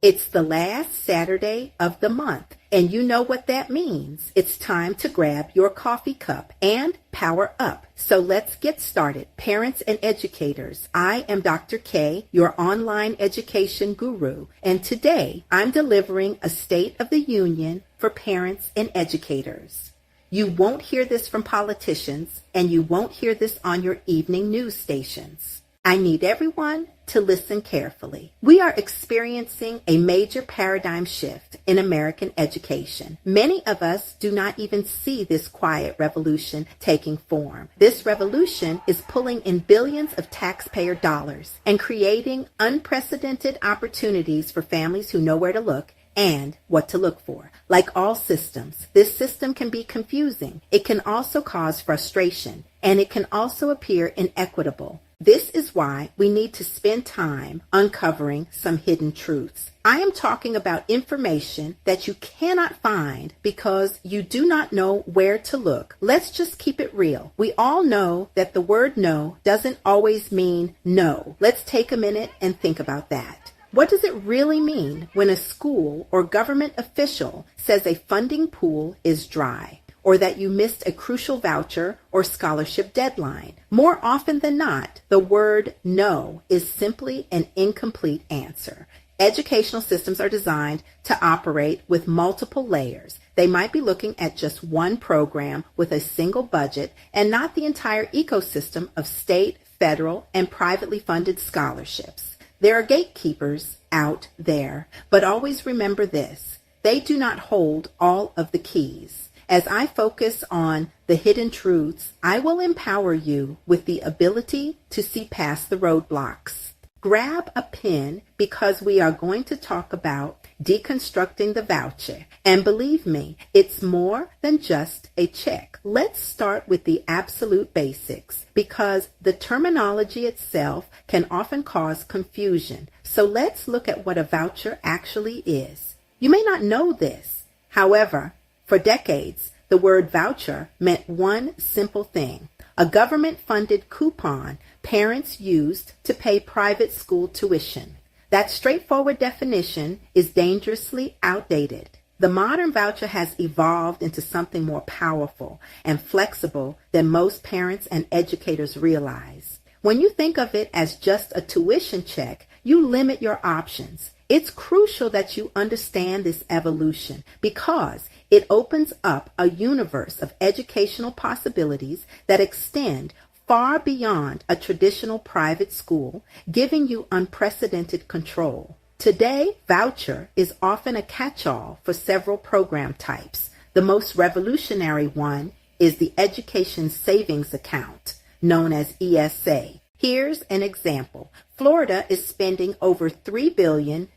It's the last Saturday of the month, and you know what that means. It's time to grab your coffee cup and power up. So let's get started. Parents and educators, I am Dr. K, your online education guru, and today I'm delivering a State of the Union for parents and educators. You won't hear this from politicians, and you won't hear this on your evening news stations. I need everyone to listen carefully. We are experiencing a major paradigm shift in American education. Many of us do not even see this quiet revolution taking form. This revolution is pulling in billions of taxpayer dollars and creating unprecedented opportunities for families who know where to look and what to look for. Like all systems, this system can be confusing. It can also cause frustration, and it can also appear inequitable. This is why we need to spend time uncovering some hidden truths. I am talking about information that you cannot find because you do not know where to look. Let's just keep it real. We all know that the word no doesn't always mean no. Let's take a minute and think about that. What does it really mean when a school or government official says a funding pool is dry, or that you missed a crucial voucher or scholarship deadline? More often than not, the word no is simply an incomplete answer. Educational systems are designed to operate with multiple layers. They might be looking at just one program with a single budget and not the entire ecosystem of state, federal, and privately funded scholarships. There are gatekeepers out there, but always remember this: they do not hold all of the keys. As I focus on the hidden truths, I will empower you with the ability to see past the roadblocks. Grab a pen because we are going to talk about deconstructing the voucher. And believe me, it's more than just a check. Let's start with the absolute basics because the terminology itself can often cause confusion. So let's look at what a voucher actually is. You may not know this. However, for decades, the word voucher meant one simple thing: a government-funded coupon parents used to pay private school tuition. That straightforward definition is dangerously outdated. The modern voucher has evolved into something more powerful and flexible than most parents and educators realize. When you think of it as just a tuition check, you limit your options. It's crucial that you understand this evolution because it opens up a universe of educational possibilities that extend far beyond a traditional private school, giving you unprecedented control. Today, voucher is often a catch-all for several program types. The most revolutionary one is the Education Savings Account, known as ESA. Here's an example. Florida is spending over $3.2 billion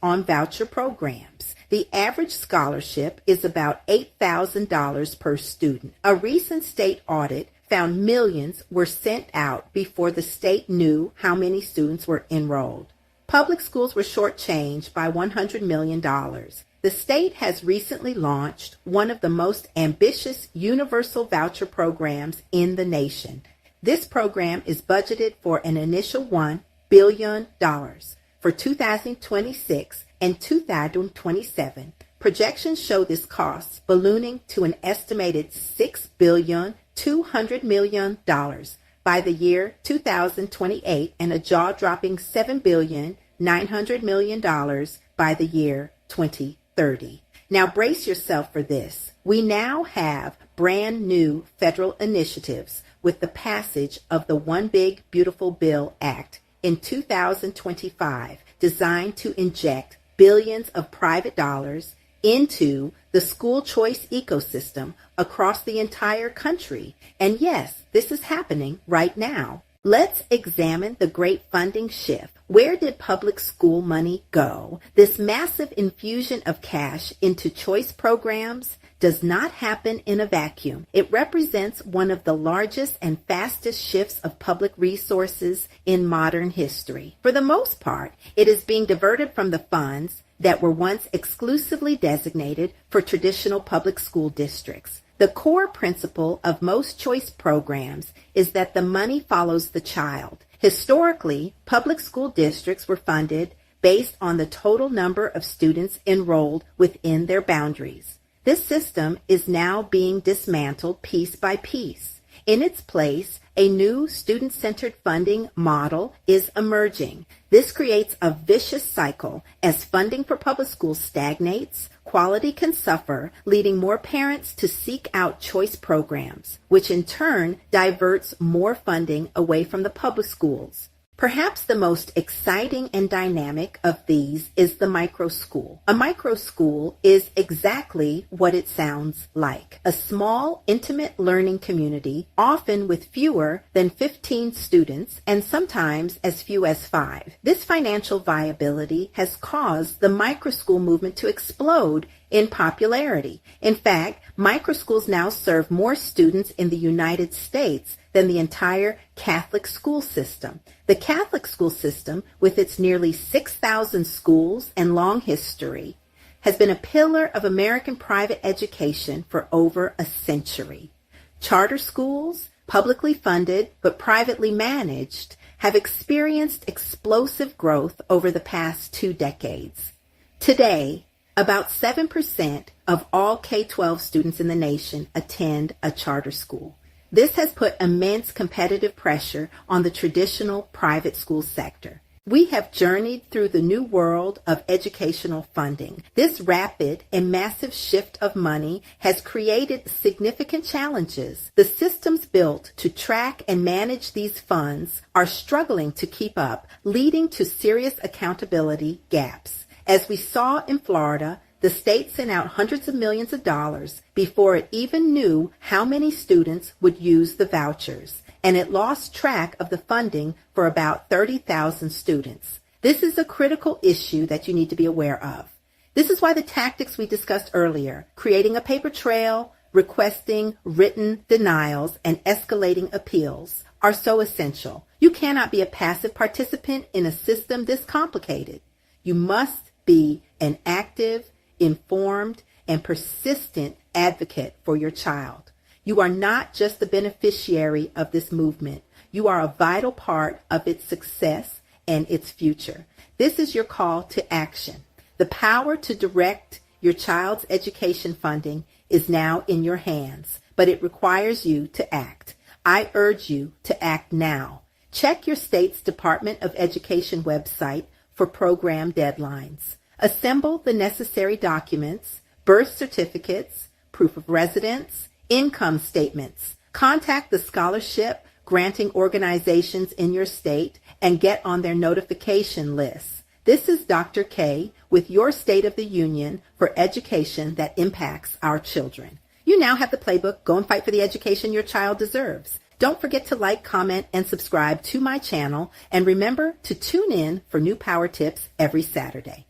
on voucher programs. The average scholarship is about $8,000 per student. A recent state audit found millions were sent out before the state knew how many students were enrolled. Public schools were shortchanged by $100 million. The state has recently launched one of the most ambitious universal voucher programs in the nation. This program is budgeted for an initial $1 billion for 2026 and 2027. Projections show this cost ballooning to an estimated $6.2 billion by the year 2028 and a jaw-dropping $7.9 billion by the year 2030. Now brace yourself for this. We now have brand new federal initiatives with the passage of the One Big Beautiful Bill Act in 2025, designed to inject billions of private dollars into the school choice ecosystem across the entire country. And yes, this is happening right now. Let's examine the great funding shift. Where did public school money go? This massive infusion of cash into choice programs does not happen in a vacuum. It represents one of the largest and fastest shifts of public resources in modern history. For the most part, it is being diverted from the funds that were once exclusively designated for traditional public school districts. The core principle of most choice programs is that the money follows the child. Historically, public school districts were funded based on the total number of students enrolled within their boundaries. This system is now being dismantled piece by piece. In its place, a new student-centered funding model is emerging. This creates a vicious cycle. As funding for public schools stagnates, quality can suffer, leading more parents to seek out choice programs, which in turn diverts more funding away from the public schools. Perhaps the most exciting and dynamic of these is the micro school. A micro school is exactly what it sounds like. A small, intimate learning community, often with fewer than 15 students and sometimes as few as 5. This financial viability has caused the micro school movement to explode in popularity. In fact, micro schools now serve more students in the United States than the entire Catholic school system. The Catholic school system, with its nearly 6,000 schools and long history, has been a pillar of American private education for over a century. Charter schools, publicly funded but privately managed, have experienced explosive growth over the past 2 decades. Today, about 7% of all K-12 students in the nation attend a charter school. This has put immense competitive pressure on the traditional private school sector. We have journeyed through the new world of educational funding. This rapid and massive shift of money has created significant challenges. The systems built to track and manage these funds are struggling to keep up, leading to serious accountability gaps. As we saw in Florida, the state sent out hundreds of millions of dollars before it even knew how many students would use the vouchers, and it lost track of the funding for about 30,000 students. This is a critical issue that you need to be aware of. This is why the tactics we discussed earlier, creating a paper trail, requesting written denials, and escalating appeals, are so essential. You cannot be a passive participant in a system this complicated. You must be an active, informed, and persistent advocate for your child. You are not just the beneficiary of this movement. You are a vital part of its success and its future. This is your call to action. The power to direct your child's education funding is now in your hands, but it requires you to act. I urge you to act now. Check your state's Department of Education website for program deadlines. Assemble the necessary documents, birth certificates, proof of residence, income statements. Contact the scholarship granting organizations in your state and get on their notification lists. This is Dr. K with your State of the Union for education that impacts our children. You now have the playbook. Go and fight for the education your child deserves. Don't forget to like, comment, and subscribe to my channel. And remember to tune in for new power tips every Saturday.